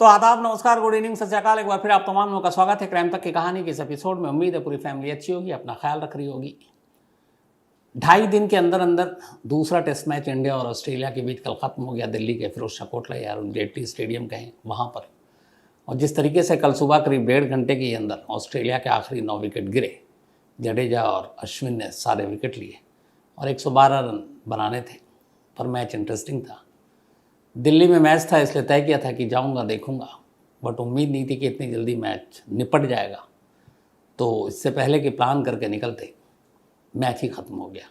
तो आदाब, नमस्कार, गुड इवनिंग, सत श्री अकाल। एक बार फिर आप तमाम लोगों का स्वागत है क्राइम तक की कहानी के इस एपिसोड में। उम्मीद है पूरी फैमिली अच्छी होगी, अपना ख्याल रख रही होगी। 2.5 दिन के अंदर अंदर दूसरा टेस्ट मैच इंडिया और ऑस्ट्रेलिया के बीच कल खत्म हो गया, दिल्ली के फिरोज शाह कोटला या अरुण जेटली स्टेडियम कहें वहाँ पर। और जिस तरीके से कल सुबह करीब 1.5 घंटे के अंदर ऑस्ट्रेलिया के आखिरी 9 विकेट गिरे, जडेजा और अश्विन ने सारे विकेट लिए और 112 रन बनाने थे, पर मैच इंटरेस्टिंग था। दिल्ली में मैच था इसलिए तय किया था कि जाऊंगा देखूंगा, बट उम्मीद नहीं थी कि इतनी जल्दी मैच निपट जाएगा। तो इससे पहले कि प्लान करके निकलते, मैच ही ख़त्म हो गया।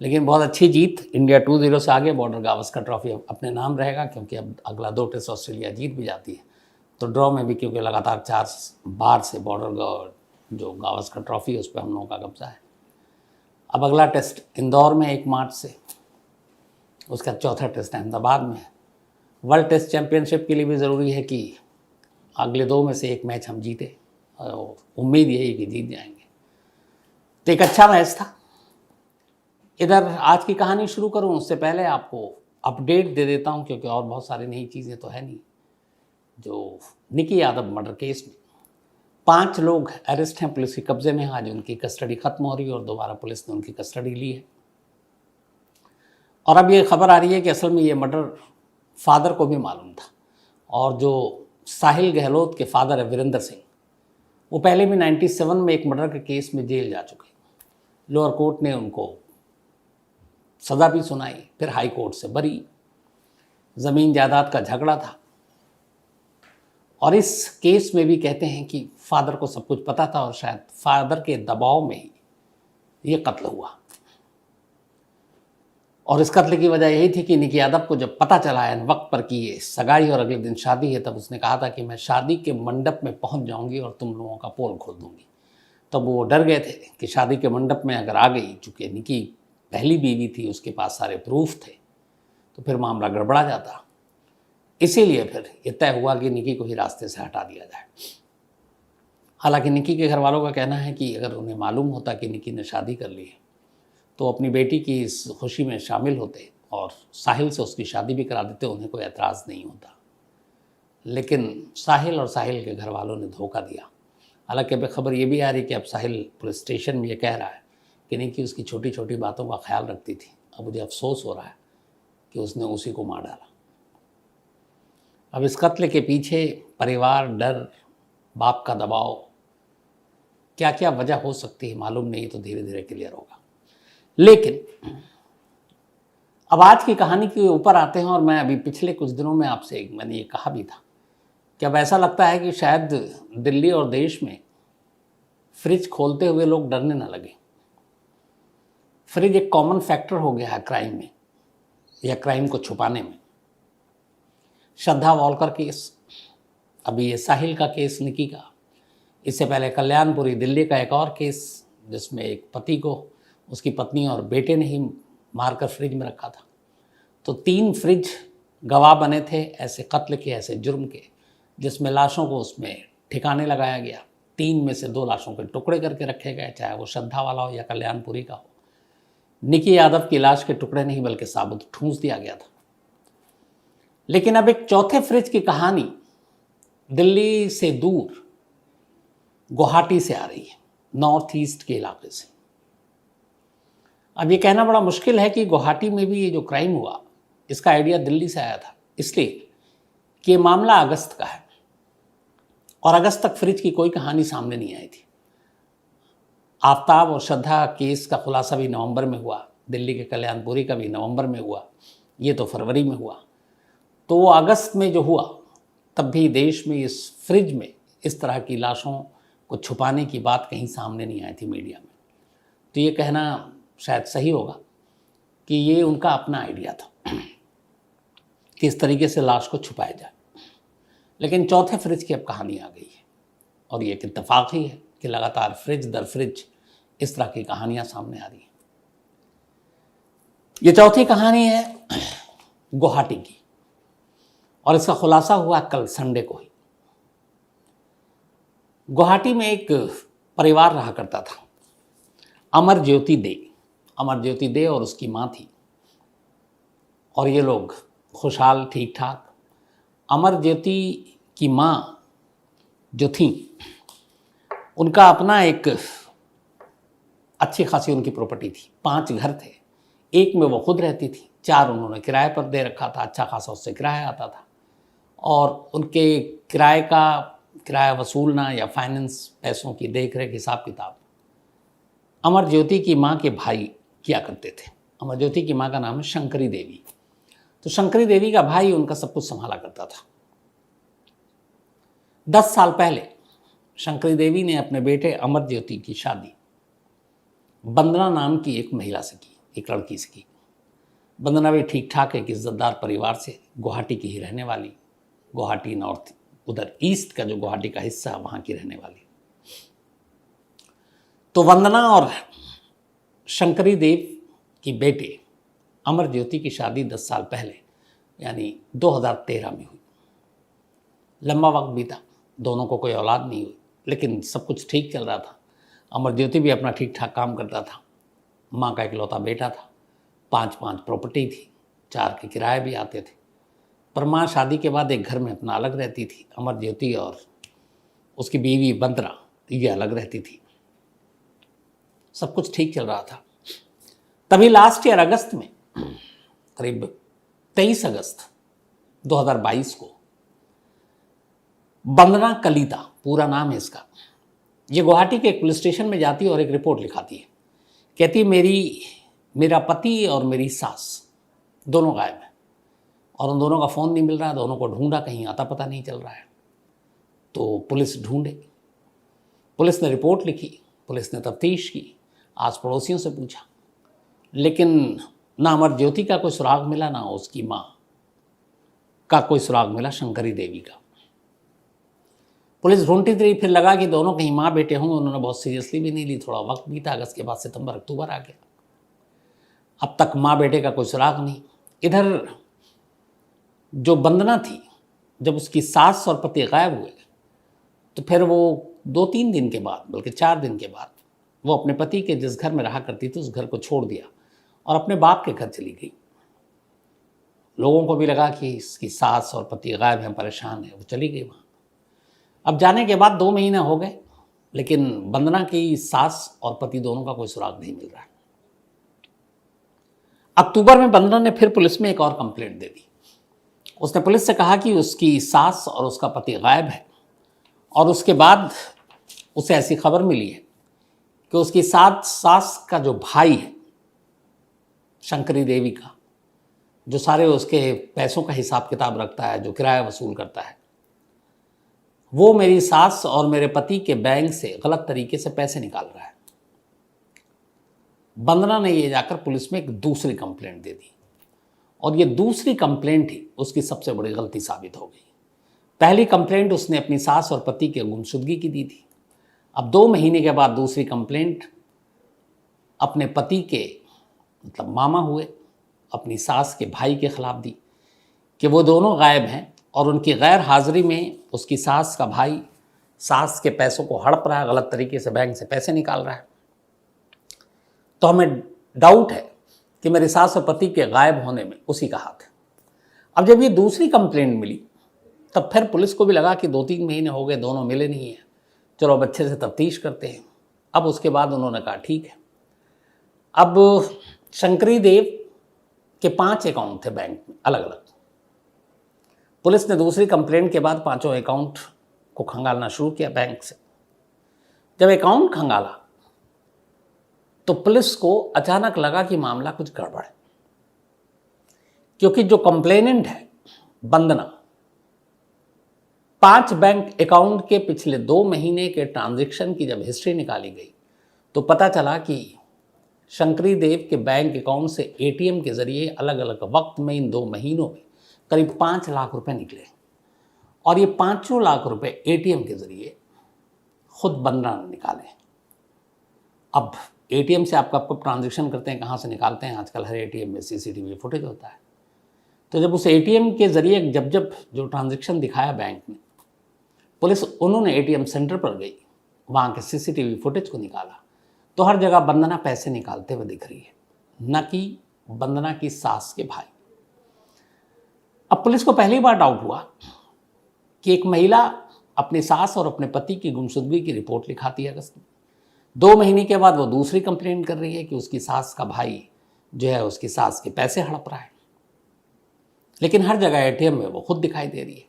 लेकिन बहुत अच्छी जीत, इंडिया 2-0 से आगे। बॉर्डर गावस्कर ट्रॉफी अपने नाम रहेगा, क्योंकि अब अगला 2 टेस्ट ऑस्ट्रेलिया जीत भी जाती है तो ड्रॉ में भी, क्योंकि लगातार 4 बार से बॉर्डर जो गावस्कर ट्रॉफी है उस पर हम लोगों का कब्जा है। अब अगला टेस्ट इंदौर में 1 मार्च से, उसका चौथा टेस्ट अहमदाबाद में है। वर्ल्ड टेस्ट चैंपियनशिप के लिए भी ज़रूरी है कि अगले 2 में से 1 मैच हम जीते, और उम्मीद यही कि जीत जाएंगे। तो एक अच्छा मैच था। इधर आज की कहानी शुरू करूं उससे पहले आपको अपडेट दे देता हूं, क्योंकि और बहुत सारी नई चीज़ें तो है नहीं। जो निकी यादव मर्डर केस में 5 लोग अरेस्ट हैं, पुलिस के कब्जे में। आज उनकी कस्टडी खत्म हो रही है और दोबारा पुलिस ने उनकी कस्टडी ली है। और अब ये खबर आ रही है कि असल में ये मर्डर फादर को भी मालूम था, और जो साहिल गहलोत के फादर है वीरेंद्र सिंह, वो पहले भी 97 में एक मर्डर के केस में जेल जा चुके। लोअर कोर्ट ने उनको सज़ा भी सुनाई, फिर हाई कोर्ट से बरी। ज़मीन जायदाद का झगड़ा था, और इस केस में भी कहते हैं कि फादर को सब कुछ पता था और शायद फादर के दबाव में ही ये कत्ल हुआ। और इस कत्ल की वजह यही थी कि निकी यादव को जब पता चला है वक्त पर कि ये सगाई और अगले दिन शादी है, तब उसने कहा था कि मैं शादी के मंडप में पहुंच जाऊंगी और तुम लोगों का पोल खोल दूंगी। तब वो डर गए थे कि शादी के मंडप में अगर आ गई, चूँकि निकी पहली बीवी थी, उसके पास सारे प्रूफ थे, तो फिर मामला गड़बड़ा जाता। इसीलिए फिर ये तय हुआ कि निकी को ही रास्ते से हटा दिया जाए। हालांकि निकी के घर वालों का कहना है कि अगर उन्हें मालूम होता कि निकी ने शादी कर ली है तो अपनी बेटी की इस खुशी में शामिल होते और साहिल से उसकी शादी भी करा देते, उन्हें कोई एतराज़ नहीं होता। लेकिन साहिल और साहिल के घर वालों ने धोखा दिया। हालांकि अब खबर ये भी आ रही कि अब साहिल पुलिस स्टेशन में ये कह रहा है कि नहीं, कि उसकी छोटी छोटी बातों का ख्याल रखती थी। अब मुझे अफसोस हो रहा है कि उसने उसी को मार डाला। अब इस कत्ल के पीछे परिवार, डर, बाप का दबाव, क्या क्या वजह हो सकती है मालूम नहीं, तो धीरे धीरे क्लियर होगा। लेकिन अब आज की कहानी के ऊपर आते हैं। और मैं अभी पिछले कुछ दिनों में आपसे मैंने ये कहा भी था कि अब ऐसा लगता है कि शायद दिल्ली और देश में फ्रिज खोलते हुए लोग डरने ना लगे। फ्रिज एक कॉमन फैक्टर हो गया है क्राइम में, या क्राइम को छुपाने में। श्रद्धा वॉलकर केस, अभी ये साहिल का केस निकी का, इससे पहले कल्याणपुरी दिल्ली का एक और केस जिसमें एक पति को उसकी पत्नी और बेटे ने ही मारकर फ्रिज में रखा था। तो 3 फ्रिज गवाह बने थे ऐसे कत्ल के, ऐसे जुर्म के, जिसमें लाशों को उसमें ठिकाने लगाया गया। 3 में से 2 लाशों के टुकड़े करके रखे गए, चाहे वो श्रद्धा वाला हो या कल्याणपुरी का हो। निकी यादव की लाश के टुकड़े नहीं बल्कि साबुत ठूंस दिया गया था। लेकिन अब एक चौथे फ्रिज की कहानी दिल्ली से दूर गुवाहाटी से आ रही है, नॉर्थ ईस्ट के इलाके से। अब ये कहना बड़ा मुश्किल है कि गुवाहाटी में भी ये जो क्राइम हुआ, इसका आइडिया दिल्ली से आया था, इसलिए कि ये मामला अगस्त का है और अगस्त तक फ्रिज की कोई कहानी सामने नहीं आई थी। आफ्ताब और श्रद्धा केस का खुलासा भी नवंबर में हुआ, दिल्ली के कल्याणपुरी का भी नवंबर में हुआ, ये तो फरवरी में हुआ। तो वो अगस्त में जो हुआ, तब भी देश में इस फ्रिज में इस तरह की लाशों को छुपाने की बात कहीं सामने नहीं आई थी मीडिया में। तो ये कहना शायद सही होगा कि ये उनका अपना आइडिया था कि इस तरीके से लाश को छुपाया जाए। लेकिन चौथे फ्रिज की अब कहानी आ गई है, और ये एक इत्तेफाक ही है कि लगातार फ्रिज दर फ्रिज इस तरह की कहानियां सामने आ रही हैं। ये चौथी कहानी है गुवाहाटी की, और इसका खुलासा हुआ कल संडे को ही। गुवाहाटी में एक परिवार रहा करता था, अमरज्योति दे और उसकी माँ थी, और ये लोग खुशहाल, ठीक ठाक। अमरज्योति की माँ जो थी उनका अपना एक अच्छी खासी उनकी प्रॉपर्टी थी, 5 घर थे, एक में वो खुद रहती थी, 4 उन्होंने किराए पर दे रखा था, अच्छा खासा उससे किराया आता था। और उनके किराया वसूलना या फाइनेंस पैसों की देख रेख हिसाब किताब अमर ज्योति की माँ के भाई किया करते थे। अमर ज्योति की माँ का नाम है शंकरी देवी। तो शंकरी देवी का भाई उनका सब कुछ संभाला करता था। 10 साल पहले शंकरी देवी ने अपने बेटे अमर ज्योति की शादी वंदना नाम की एक महिला से की, एक लड़की से की। वंदना भी ठीक ठाक एक इज्जतदार परिवार से, गुवाहाटी की ही रहने वाली, गुवाहाटी नॉर्थ, उधर ईस्ट का जो गुवाहाटी का हिस्सा है वहाँ की रहने वाली। तो वंदना और शंकरी देव की बेटे अमर ज्योति की शादी 10 साल पहले यानी 2013 में हुई। लंबा वक्त बीता, दोनों को कोई औलाद नहीं हुई, लेकिन सब कुछ ठीक चल रहा था। अमर ज्योति भी अपना ठीक ठाक काम करता था, माँ का इकलौता बेटा था, 5 प्रॉपर्टी थी, 4 के किराए भी आते थे। पर माँ शादी के बाद एक घर में अपना अलग रहती थी, अमर ज्योति और उसकी बीवी वंदना ये अलग रहती थी। सब कुछ ठीक चल रहा था। तभी लास्ट ईयर अगस्त में, करीब 23 अगस्त 2022 को, वंदना कलिता पूरा नाम है इसका, ये गुवाहाटी के एक पुलिस स्टेशन में जाती है और एक रिपोर्ट लिखाती है। कहती मेरा पति और मेरी सास दोनों गायब हैं और उन दोनों का फ़ोन नहीं मिल रहा है, दोनों को ढूंढा, कहीं आता पता नहीं चल रहा है। तो पुलिस ढूंढे, पुलिस ने रिपोर्ट लिखी, पुलिस ने तफ्तीश की, आस पड़ोसियों से पूछा, लेकिन ना अमर ज्योति का कोई सुराग मिला, ना उसकी माँ का कोई सुराग मिला, शंकरी देवी का। पुलिस ढूंढती रही, फिर लगा कि दोनों कहीं माँ बेटे होंगे, उन्होंने बहुत सीरियसली भी नहीं ली। थोड़ा वक्त बीता, अगस्त के बाद सितंबर अक्टूबर आ गया, अब तक माँ बेटे का कोई सुराग नहीं। इधर जो वंदना थी, जब उसकी सास और पति गायब हुए तो फिर वो 2-3 दिन के बाद, बल्कि 4 दिन के बाद, वो अपने पति के जिस घर में रहा करती थी उस घर को छोड़ दिया और अपने बाप के घर चली गई। लोगों को भी लगा कि इसकी सास और पति गायब हैं, परेशान है, वो चली गई वहाँ। अब जाने के बाद 2 महीने हो गए, लेकिन वंदना की सास और पति दोनों का कोई सुराग नहीं मिल रहा है। अक्टूबर में वंदना ने फिर पुलिस में एक और कंप्लेंट दे दी। उसने पुलिस से कहा कि उसकी सास और उसका पति गायब है, और उसके बाद उसे ऐसी खबर मिली है कि उसकी सास का जो भाई है शंकरी देवी का, जो सारे उसके पैसों का हिसाब किताब रखता है, जो किराया वसूल करता है, वो मेरी सास और मेरे पति के बैंक से गलत तरीके से पैसे निकाल रहा है। वंदना ने ये जाकर पुलिस में एक दूसरी कंप्लेंट दे दी, और ये दूसरी कंप्लेंट ही उसकी सबसे बड़ी गलती साबित हो गई। पहली कंप्लेंट उसने अपनी सास और पति के गुमशुदगी की दी थी। अब 2 महीने के बाद दूसरी कंप्लेंट अपने पति के, मतलब मामा हुए, अपनी सास के भाई के खिलाफ दी कि वो दोनों गायब हैं और उनकी गैर हाजिरी में उसकी सास का भाई सास के पैसों को हड़प रहा है, गलत तरीके से बैंक से पैसे निकाल रहा है। तो हमें डाउट है कि मेरे सास और पति के गायब होने में उसी का हाथ है। अब जब ये दूसरी कंप्लेंट मिली, तब फिर पुलिस को भी लगा कि 2-3 महीने हो गए, दोनों मिले नहीं हैं, चलो अब अच्छे से तफ्तीश करते हैं। अब उसके बाद उन्होंने कहा ठीक है। अब शंकरी देव के 5 अकाउंट थे बैंक में अलग अलग। पुलिस ने दूसरी कंप्लेंट के बाद 5 अकाउंट को खंगालना शुरू किया बैंक से। जब अकाउंट खंगाला तो पुलिस को अचानक लगा कि मामला कुछ गड़बड़ है, क्योंकि जो कंप्लेनेंट है वंदना, 5 बैंक अकाउंट के पिछले 2 महीने के ट्रांजैक्शन की जब हिस्ट्री निकाली गई तो पता चला कि शंकरी देव के बैंक अकाउंट से एटीएम के जरिए अलग अलग वक्त में इन 2 महीनों में करीब 5 लाख रुपए निकले, और ये 5 लाख रुपए एटीएम के जरिए खुद वंदना ने निकाले। अब एटीएम से आप कब ट्रांजैक्शन करते हैं, कहाँ से निकालते हैं, आजकल हर एटीएम में सीसीटीवी फुटेज होता है। तो जब उस एटीएम के जरिए जब जो ट्रांजैक्शन दिखाया बैंक ने, पुलिस उन्होंने एटीएम सेंटर पर गई, वहाँ के सीसीटीवी फुटेज को निकाला, तो हर जगह वंदना पैसे निकालते हुए दिख रही है, न कि वंदना की सास के भाई। अब पुलिस को पहली बार डाउट हुआ कि एक महिला अपनी सास और अपने पति की गुमशुदगी की रिपोर्ट लिखाती है अगस्त में। 2 महीने के बाद वो दूसरी कंप्लेंट कर रही है कि उसकी सास का भाई जो है उसकी सास के पैसे हड़प रहा है, लेकिन हर जगह एटीएम में वो खुद दिखाई दे रही है।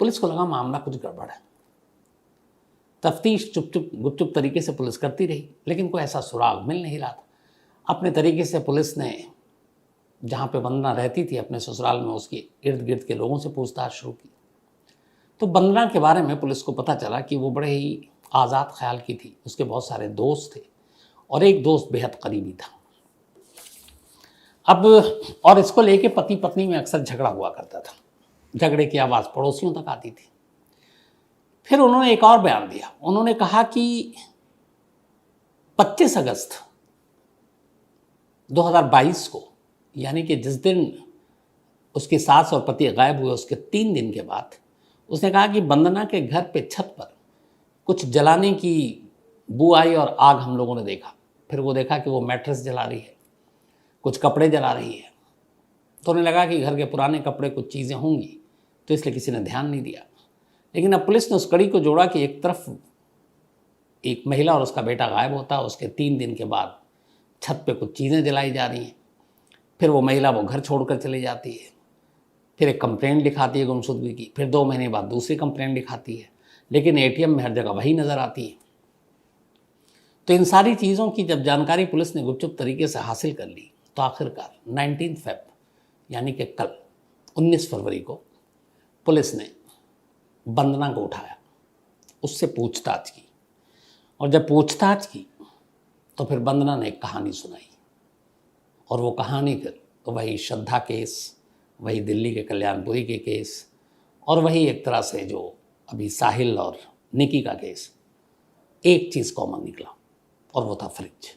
पुलिस को लगा मामला कुछ गड़बड़ है। तफ्तीश गुपचुप तरीके से पुलिस करती रही, लेकिन कोई ऐसा सुराग मिल नहीं रहा था। अपने तरीके से पुलिस ने जहाँ पे वंदना रहती थी अपने ससुराल में, उसके इर्द गिर्द के लोगों से पूछताछ शुरू की। तो वंदना के बारे में पुलिस को पता चला कि वो बड़े ही आज़ाद ख्याल की थी। उसके बहुत सारे दोस्त थे और एक दोस्त बेहद करीबी था। अब और इसको लेके पति पत्नी में अक्सर झगड़ा हुआ करता था। झगड़े की आवाज़ पड़ोसियों तक आती थी। फिर उन्होंने एक और बयान दिया। उन्होंने कहा कि 25 अगस्त 2022 को, यानी कि जिस दिन उसकी सास और पति गायब हुए उसके 3 दिन के बाद, उसने कहा कि वंदना के घर पे छत पर कुछ जलाने की बू आई और आग हम लोगों ने देखा। फिर वो देखा कि वो मैट्रेस जला रही है, कुछ कपड़े जला रही है। तो उन्हें लगा कि घर के पुराने कपड़े कुछ चीज़ें होंगी, तो इसलिए किसी ने ध्यान नहीं दिया। लेकिन अब पुलिस ने उस कड़ी को जोड़ा कि एक तरफ एक महिला और उसका बेटा गायब होता है, उसके 3 दिन के बाद छत पे कुछ चीज़ें जलाई जा रही हैं। फिर वो महिला वो घर छोड़कर चली जाती है। फिर एक कंप्लेंट लिखाती है गुमशुदगी की। फिर 2 महीने बाद दूसरी कंप्लेंट लिखाती है, लेकिन एटीएम में हर जगह वही नज़र आती है। तो इन सारी चीज़ों की जब जानकारी पुलिस ने गुपचुप तरीके से हासिल कर ली, तो आखिरकार 19 फेब यानी कि कल 19 फरवरी को पुलिस ने वंदना को उठाया, उससे पूछताछ की। और जब पूछताछ की तो फिर वंदना ने एक कहानी सुनाई। और वो कहानी फिर वही श्रद्धा केस, वही दिल्ली के कल्याणपुरी के केस, और वही एक तरह से जो अभी साहिल और निकी का केस, एक चीज़ कॉमन निकला और वो था फ्रिज।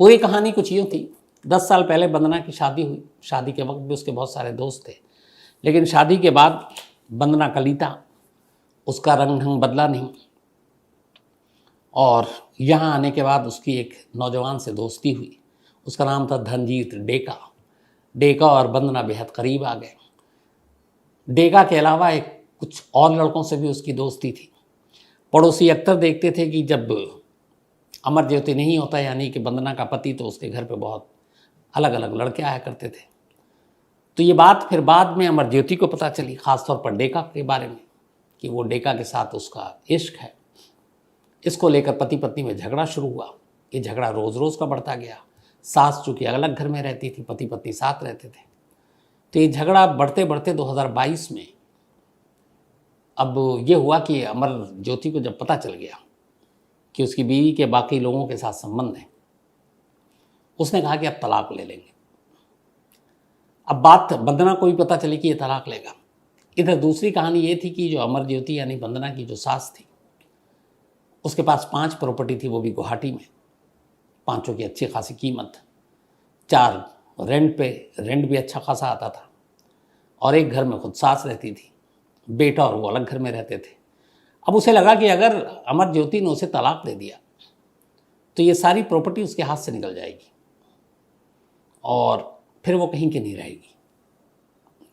पूरी कहानी कुछ यूँ थी। 10 साल पहले वंदना की शादी हुई। शादी के वक्त भी उसके बहुत सारे दोस्त थे, लेकिन शादी के बाद वंदना कलीता, उसका रंग ढंग बदला नहीं। और यहाँ आने के बाद उसकी एक नौजवान से दोस्ती हुई। उसका नाम था धनजीत डेका। डेका और वंदना बेहद करीब आ गए। डेका के अलावा एक कुछ और लड़कों से भी उसकी दोस्ती थी। पड़ोसी अक्सर देखते थे कि जब अमर ज्योति नहीं होता, यानी कि वंदना का पति, तो उसके घर पे बहुत अलग अलग लड़के आया करते थे। तो ये बात फिर बाद में अमर ज्योति को पता चली, ख़ासतौर पर डेका के बारे में, कि वो डेका के साथ उसका इश्क है। इसको लेकर पति पत्नी में झगड़ा शुरू हुआ। ये झगड़ा रोज़ रोज़ का बढ़ता गया। सास चूँकि अलग घर में रहती थी, पति पत्नी साथ रहते थे। तो ये झगड़ा बढ़ते बढ़ते 2022 में अब ये हुआ कि अमर ज्योति को जब पता चल गया कि उसकी बीवी के बाकी लोगों के साथ संबंध है, उसने कहा कि अब तलाक ले लेंगे। अब बात वंदना को भी पता चली कि ये तलाक लेगा। इधर दूसरी कहानी ये थी कि जो अमर ज्योति यानी वंदना की जो सास थी, उसके पास 5 प्रॉपर्टी थी, वो भी गुवाहाटी में। 5 की अच्छी खासी कीमत, 4 रेंट पे, रेंट भी अच्छा खासा आता था, और एक घर में खुद सास रहती थी, बेटा और वो अलग घर में रहते थे। अब उसे लगा कि अगर अमर ज्योति ने उसे तलाक दे दिया तो ये सारी प्रॉपर्टी उसके हाथ से निकल जाएगी और फिर वो कहीं की नहीं रहेगी,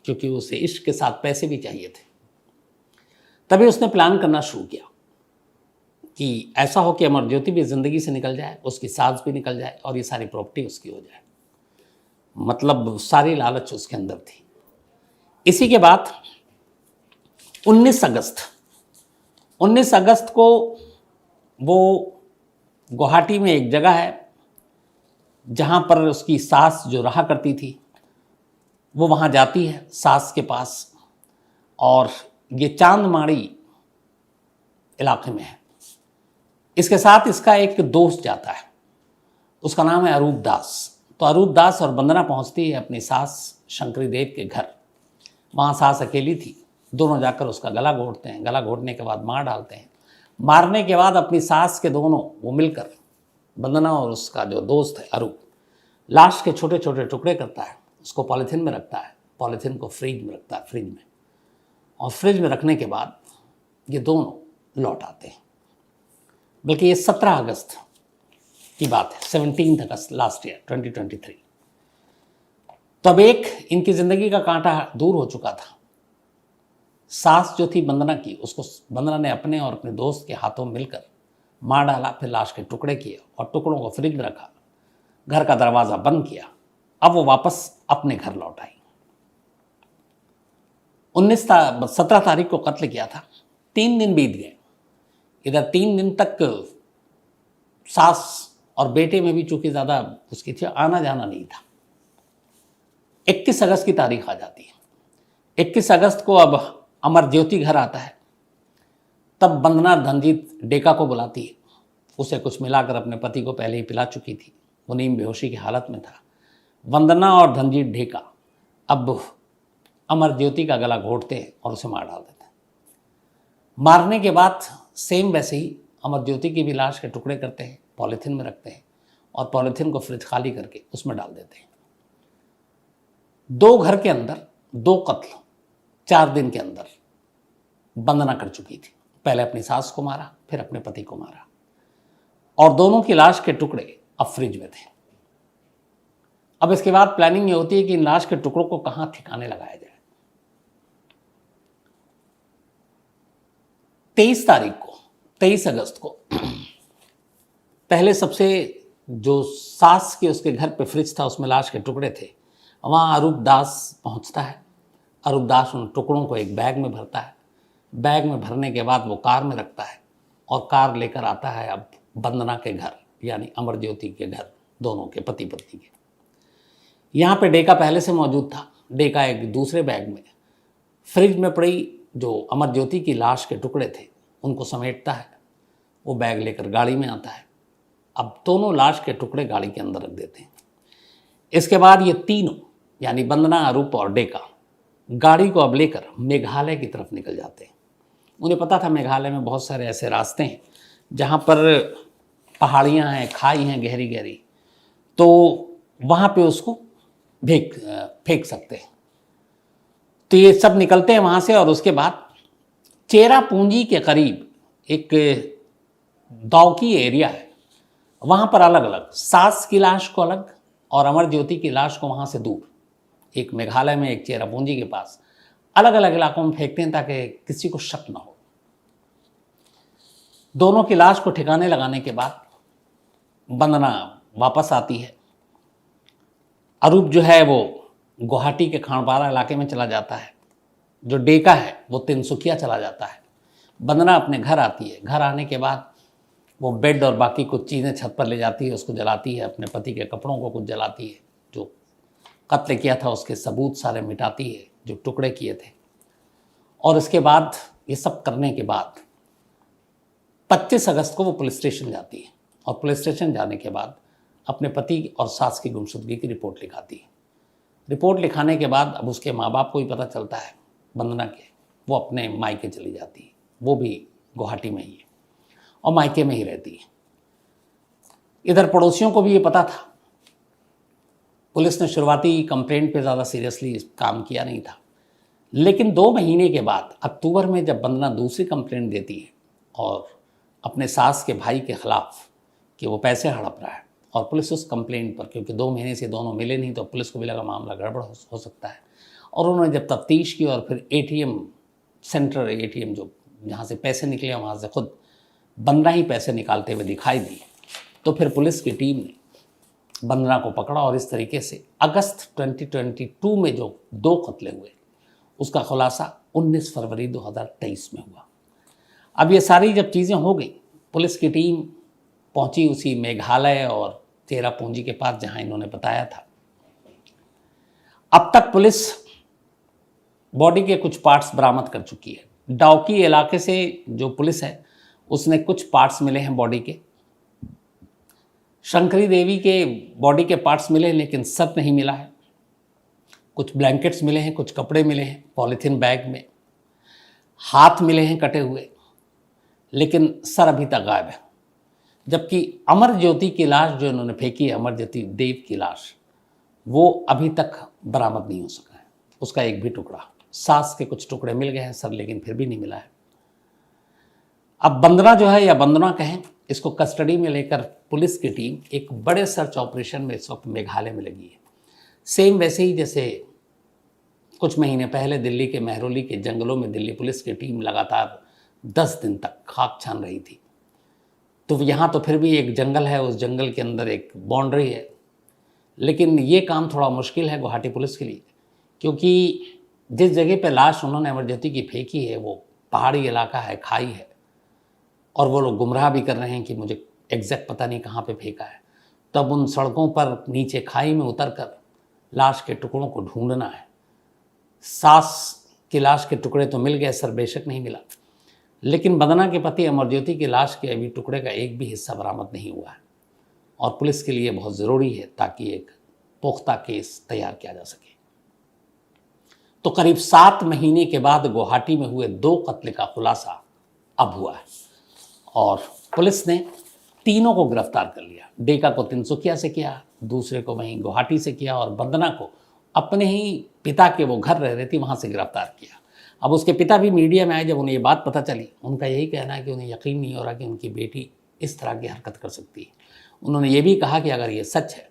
क्योंकि उसे इश्क के साथ पैसे भी चाहिए थे। तभी उसने प्लान करना शुरू किया कि ऐसा हो कि अमर ज्योति भी ज़िंदगी से निकल जाए, उसकी सास भी निकल जाए और ये सारी प्रॉपर्टी उसकी हो जाए। मतलब सारी लालच उसके अंदर थी। इसी के बाद 19 अगस्त को वो गुवाहाटी में एक जगह है जहाँ पर उसकी सास जो रहा करती थी, वो वहाँ जाती है सास के पास, और ये चांदमाड़ी इलाके में है। इसके साथ इसका एक दोस्त जाता है, उसका नाम है अरूप दास। तो अरूप दास और वंदना पहुँचती है अपनी सास शंकरी देव के घर। वहाँ सास अकेली थी। दोनों जाकर उसका गला घोंटते हैं। गला घोंटने के बाद मार डालते हैं। मारने के बाद अपनी सास के दोनों वो मिलकर, वंदना और उसका जो दोस्त है अरूप, लाश के छोटे छोटे टुकड़े करता है, उसको पॉलीथीन में रखता है, पॉलीथीन को फ्रिज में रखता है, फ्रिज में, और फ्रिज में रखने के बाद ये दोनों लौट आते हैं। बल्कि ये 17 अगस्त की बात है, 17 अगस्त लास्ट ईयर 2023। तब एक इनकी ज़िंदगी का कांटा दूर हो चुका था। सास जो थी वंदना की, उसको वंदना ने अपने और अपने दोस्त के हाथों मिलकर मार डाला, फिर लाश के टुकड़े किए और टुकड़ों को फ्रिज में रखा, घर का दरवाज़ा बंद किया। अब वो वापस अपने घर लौट आई। 17 तारीख को कत्ल किया था। 3 दिन बीत गए। इधर 3 दिन तक सास और बेटे में भी चूंकि ज़्यादा उसकी थी, आना जाना नहीं था। 21 अगस्त की तारीख आ जाती है। 21 अगस्त को अब अमर ज्योति घर आता है। तब वंदना धनजीत डेका को बुलाती है। उसे कुछ मिलाकर अपने पति को पहले ही पिला चुकी थी। वो नींद बेहोशी की हालत में था। वंदना और धनजीत डेका अब अमर ज्योति का गला घोंटते हैं और उसे मार डाल देते हैं। मारने के बाद सेम वैसे ही अमर ज्योति की भी लाश के टुकड़े करते हैं, पॉलीथीन में रखते हैं और पॉलीथीन को फ्रिज खाली करके उसमें डाल देते हैं। 2 घर के अंदर 2 कत्ल 4 दिन के अंदर वंदना कर चुकी थी। पहले अपनी सास को मारा, फिर अपने पति को मारा, और दोनों की लाश के टुकड़े अब फ्रिज में थे। अब इसके बाद प्लानिंग ये होती है कि इन लाश के टुकड़ों को कहां ठिकाने लगाया जाए। 23 अगस्त को पहले सबसे जो सास के उसके घर पे फ्रिज था उसमें लाश के टुकड़े थे, वहाँ अरूप दास पहुँचता है। अरूप दास उन टुकड़ों को एक बैग में भरता है। बैग में भरने के बाद वो कार में रखता है और कार लेकर आता है अब वंदना के घर, यानी अमर ज्योति के घर, दोनों के पति पत्नी के। यहाँ पे डेका पहले से मौजूद था। डेका एक दूसरे बैग में फ्रिज में पड़ी जो अमर ज्योति की लाश के टुकड़े थे उनको समेटता है। वो बैग लेकर गाड़ी में आता है। अब दोनों लाश के टुकड़े गाड़ी के अंदर रख देते हैं। इसके बाद ये तीनों यानी वंदना, अरूप और डेका गाड़ी को अब लेकर मेघालय की तरफ निकल जाते हैं। उन्हें पता था मेघालय में बहुत सारे ऐसे रास्ते हैं जहाँ पर पहाड़ियाँ हैं, खाई हैं गहरी गहरी, तो वहाँ पे उसको फेंक सकते हैं। तो ये सब निकलते हैं वहाँ से और उसके बाद चेरापूंजी के करीब एक दावकी एरिया है, वहाँ पर अलग अलग सास की लाश को अलग और अमर ज्योति की लाश को वहाँ से दूर, एक मेघालय में एक चेरापूंजी के पास, अलग अलग इलाकों में फेंकते हैं ताकि किसी को शक न हो। दोनों की लाश को ठिकाने लगाने के बाद वंदना वापस आती है। अरूप जो है वो गुवाहाटी के खानपारा इलाके में चला जाता है। जो डेका है वो तिनसुकिया चला जाता है। वंदना अपने घर आती है। घर आने के बाद वो बेड और बाकी कुछ चीज़ें छत पर ले जाती है, उसको जलाती है, अपने पति के कपड़ों को कुछ जलाती है, जो कत्ल किया था उसके सबूत सारे मिटाती है जो टुकड़े किए थे। और इसके बाद ये सब करने के बाद 25 अगस्त को वो पुलिस स्टेशन जाती है और पुलिस स्टेशन जाने के बाद अपने पति और सास की गुमशुदगी की रिपोर्ट लिखाती है। रिपोर्ट लिखाने के बाद अब उसके माँ बाप को भी पता चलता है वंदना के, वो अपने मायके चली जाती है। वो भी गुवाहाटी में ही है और मायके में ही रहती है। इधर पड़ोसियों को भी ये पता था। पुलिस ने शुरुआती कंप्लेंट पे ज़्यादा सीरियसली काम किया नहीं था, लेकिन 2 महीने के बाद अक्टूबर में जब वंदना दूसरी कंप्लेंट देती है और अपने सास के भाई के खिलाफ कि वो पैसे हड़प रहा है, और पुलिस उस कंप्लेंट पर, क्योंकि 2 महीने से दोनों मिले नहीं, तो पुलिस को भी लगा मामला गड़बड़ हो सकता है, और उन्होंने जब तफ्तीश की और फिर एटीएम सेंटर, एटीएम जो जहाँ से पैसे निकले वहाँ से खुद वंदना ही पैसे निकालते हुए दिखाई दी, तो फिर पुलिस की टीम ने वंदना को पकड़ा और इस तरीके से अगस्त 2022 में जो 2 कत्ले हुए उसका खुलासा 19 फरवरी 2023 में हुआ। अब ये सारी जब चीज़ें हो गई, पुलिस की टीम पहुंची उसी मेघालय और चेरापूंजी के पास जहां इन्होंने बताया था। अब तक पुलिस बॉडी के कुछ पार्ट्स बरामद कर चुकी है। डाउकी इलाके से जो पुलिस है उसने कुछ पार्ट्स मिले हैं बॉडी के। शंकरी देवी के बॉडी के पार्ट्स मिले लेकिन सर नहीं मिला है। कुछ ब्लैंकेट्स मिले हैं, कुछ कपड़े मिले हैं पॉलीथीन बैग में, हाथ मिले हैं कटे हुए, लेकिन सर अभी तक गायब है। जबकि अमर ज्योति की लाश जो इन्होंने फेंकी है, अमर ज्योति देव की लाश, वो अभी तक बरामद नहीं हो सका है, उसका एक भी टुकड़ा। सास के कुछ टुकड़े मिल गए हैं, सर लेकिन फिर भी नहीं मिला है। अब वंदना जो है, या वंदना कहें, इसको कस्टडी में लेकर पुलिस की टीम एक बड़े सर्च ऑपरेशन में इस वक्त मेघालय में लगी है। सेम वैसे ही जैसे कुछ महीने पहले दिल्ली के मेहरौली के जंगलों में दिल्ली पुलिस की टीम लगातार 10 दिन तक खाक छान रही थी। तो यहाँ तो फिर भी एक जंगल है, उस जंगल के अंदर एक बाउंड्री है, लेकिन ये काम थोड़ा मुश्किल है गुवाहाटी पुलिस के लिए, क्योंकि जिस जगह पे लाश उन्होंने अमरज्योति की फेंकी है वो पहाड़ी इलाका है, खाई है, और वो लोग गुमराह भी कर रहे हैं कि मुझे एग्जैक्ट पता नहीं कहाँ पे फेंका है। तब उन सड़कों पर नीचे खाई में उतरकर लाश के टुकड़ों को ढूंढना है। सास की लाश के टुकड़े तो मिल गए, सर बेशक नहीं मिला, लेकिन बंदना के पति अमरज्योति की लाश के अभी टुकड़े का एक भी हिस्सा बरामद नहीं हुआ है, और पुलिस के लिए बहुत ज़रूरी है ताकि एक पुख्ता केस तैयार किया जा सके। तो करीब 7 महीने के बाद गुवाहाटी में हुए 2 कत्ल का खुलासा अब हुआ है, और पुलिस ने तीनों को गिरफ्तार कर लिया। डेका को तिनसुकिया से किया, दूसरे को वहीं गुवाहाटी से किया, और बंदना को अपने ही पिता के वो घर रह रही थी वहाँ से गिरफ्तार किया। अब उसके पिता भी मीडिया में आए, जब उन्हें ये बात पता चली, उनका यही कहना है कि उन्हें यकीन नहीं हो रहा कि उनकी बेटी इस तरह की हरकत कर सकती है। उन्होंने ये भी कहा कि अगर ये सच है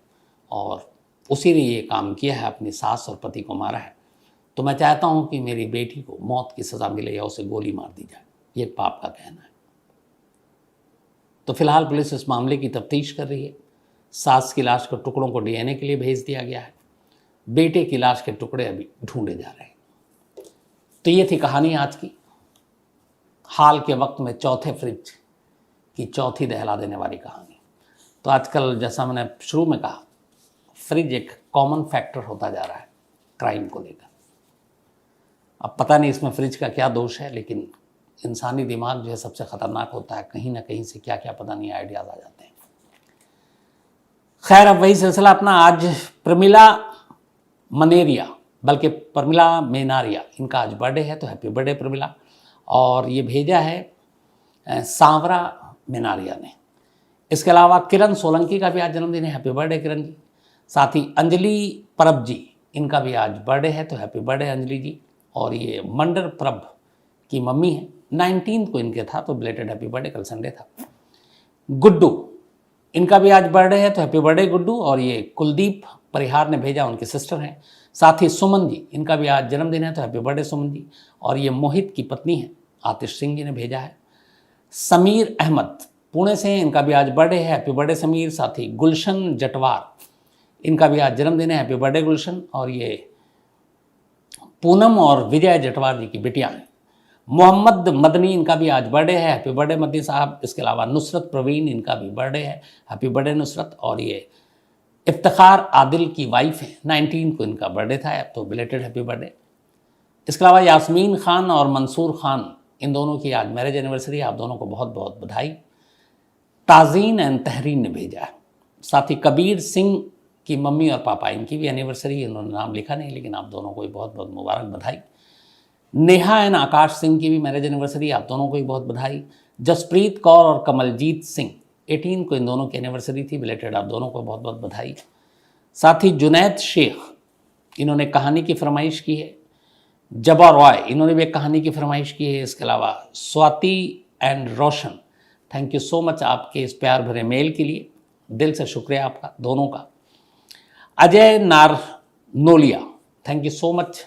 और उसी ने ये काम किया है, अपनी सास और पति को मारा है, तो मैं चाहता हूँ कि मेरी बेटी को मौत की सज़ा मिले या उसे गोली मार दी जाए। ये बाप का कहना है। तो फिलहाल पुलिस इस मामले की तफ्तीश कर रही है। सास की लाश को टुकड़ों को डीएनए के लिए भेज दिया गया है। बेटे की लाश के टुकड़े अभी ढूंढे जा रहे हैं। तो ये थी कहानी आज की। हाल के वक्त में चौथे फ्रिज की चौथी दहला देने वाली कहानी। तो आजकल जैसा मैंने शुरू में कहा, फ्रिज एक कॉमन फैक्टर होता जा रहा है क्राइम को लेकर। अब पता नहीं इसमें फ्रिज का क्या दोष है, लेकिन इंसानी दिमाग जो है सबसे ख़तरनाक होता है। कहीं ना कहीं से क्या क्या पता नहीं आइडियाज़ आ जाते हैं। खैर, अब वही सिलसिला अपना। आज प्रमिला मनेरिया, बल्कि प्रमिला मेनारिया, इनका आज बर्थडे है, तो हैप्पी बर्थडे प्रमिला। और ये भेजा है सांवरा मेनारिया ने। इसके अलावा किरण सोलंकी का भी आज जन्मदिन है, हैप्पी बर्थडे किरण जी। साथ ही अंजलि परब जी, इनका भी आज बर्थडे है, तो हैप्पी बर्थडे अंजलि जी। और ये मंडर प्रभ की मम्मी है, 19 को इनके था, तो बिलेटेड हैप्पी बर्थडे, कल संडे था। गुड्डू, इनका भी आज बर्थडे है, तो हैप्पी बर्थडे गुड्डू। और ये कुलदीप परिहार ने भेजा, उनके सिस्टर हैं। साथ ही सुमन जी, इनका भी आज जन्मदिन है, तो हैप्पी बर्थडे सुमन जी। और ये मोहित की पत्नी है, आतिश सिंह जी ने भेजा है। समीर अहमद पुणे से, इनका भी आज बर्थडे है, हैप्पी बर्थडे समीर। साथ ही गुलशन जटवार, इनका भी आज जन्मदिन है, हैप्पी बर्थडे गुलशन। और ये पूनम और विजय जटवार जी की बिटियाँ हैं। मोहम्मद मदनी, इनका भी आज बर्थडे है, हैप्पी बर्थडे मदनी साहब। इसके अलावा नुसरत प्रवीण, इनका भी बर्थडे है, हैप्पी बर्थडे नुसरत। और ये इफ्तिखार आदिल की वाइफ है, 19 को इनका बर्थडे था, अब तो बिलेटेड हैप्पी बर्थडे। इसके अलावा यास्मीन खान और मंसूर खान, इन दोनों की आज मैरिज एनिवर्सरी है, आप दोनों को बहुत बहुत बधाई। ताजीन एंड तहरीन ने भेजा है। साथ ही कबीर सिंह की मम्मी और पापा, इनकी भी एनिवर्सरी, इन्होंने नाम लिखा नहीं, लेकिन आप दोनों को भी बहुत बहुत मुबारक बधाई। नेहा एंड आकाश सिंह की भी मैरिज एनिवर्सरी, आप दोनों को भी बहुत बधाई। जसप्रीत कौर और कमलजीत सिंह, 18 को इन दोनों की एनिवर्सरी थी, बिलेटेड, आप दोनों को बहुत बहुत बधाई। साथ ही जुनैद शेख, इन्होंने कहानी की फरमाइश की है। जबा रॉय, इन्होंने भी एक कहानी की फरमाइश की है। इसके अलावा Swati and Roshan, thank you so much आपके इस प्यार भरे मेल के लिए, दिल से शुक्रिया आपका दोनों का। Ajay Narnolia, thank you so much.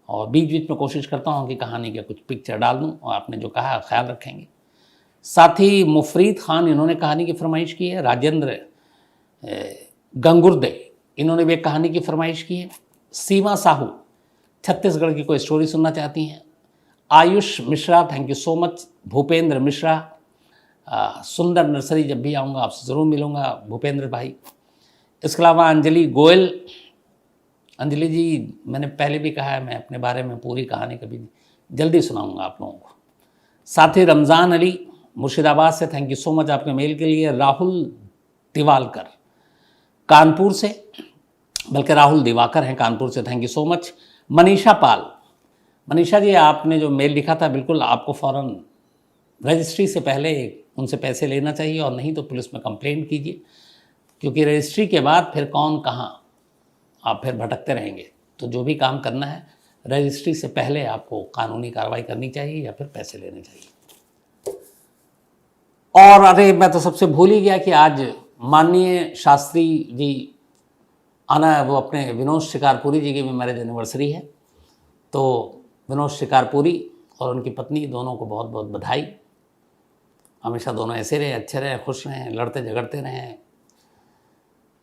और बीच बीच में कोशिश करता हूँ कि कहानी के कुछ पिक्चर डाल दूँ, और आपने जो कहा ख्याल रखेंगे। साथ ही मुफरीद खान, इन्होंने कहानी की फरमाइश की है। राजेंद्र गंगुर्दे, इन्होंने भी एक कहानी की फरमाइश की है। सीमा साहू छत्तीसगढ़ की कोई स्टोरी सुनना चाहती हैं। Ayush Mishra, thank you so much. Bhupendra Mishra, सुंदर नर्सरी, जब भी आऊँगा आपसे ज़रूर मिलूँगा भूपेंद्र भाई। इसके अलावा अंजलि गोयल, अंजलि जी मैंने पहले भी कहा है, मैं अपने बारे में पूरी कहानी कभी जल्दी सुनाऊंगा आप लोगों को। साथ ही रमज़ान अली मुर्शिदाबाद से, थैंक यू सो मच आपके मेल के लिए। राहुल दिवालकर कानपुर से, बल्कि राहुल दिवाकर हैं कानपुर से, thank you so much. Manisha Pal, Manisha ji आपने जो मेल लिखा था, बिल्कुल आपको फ़ौरन रजिस्ट्री से पहले उनसे पैसे लेना चाहिए, और नहीं तो पुलिस में कंप्लेंट कीजिए, क्योंकि रजिस्ट्री के बाद फिर कौन कहाँ आप फिर भटकते रहेंगे। तो जो भी काम करना है रजिस्ट्री से पहले आपको कानूनी कार्रवाई करनी चाहिए या फिर पैसे लेने चाहिए। और अरे मैं तो सबसे भूल ही गया कि आज माननीय शास्त्री जी आना है, वो अपने विनोद शिकारपुरी जी की भी मैरिज एनिवर्सरी है। तो विनोद शिकारपुरी और उनकी पत्नी दोनों को बहुत बहुत बधाई। हमेशा दोनों ऐसे रहे, अच्छे रहे, खुश रहें, लड़ते झगड़ते रहें।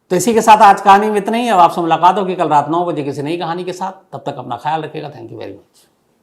तो इसी के साथ आज कहानी में इतना ही। अब आपसे मुलाकात होगी कल रात 9 बजे किसी नई कहानी के साथ। तब तक अपना ख्याल रखिएगा। Thank you very much.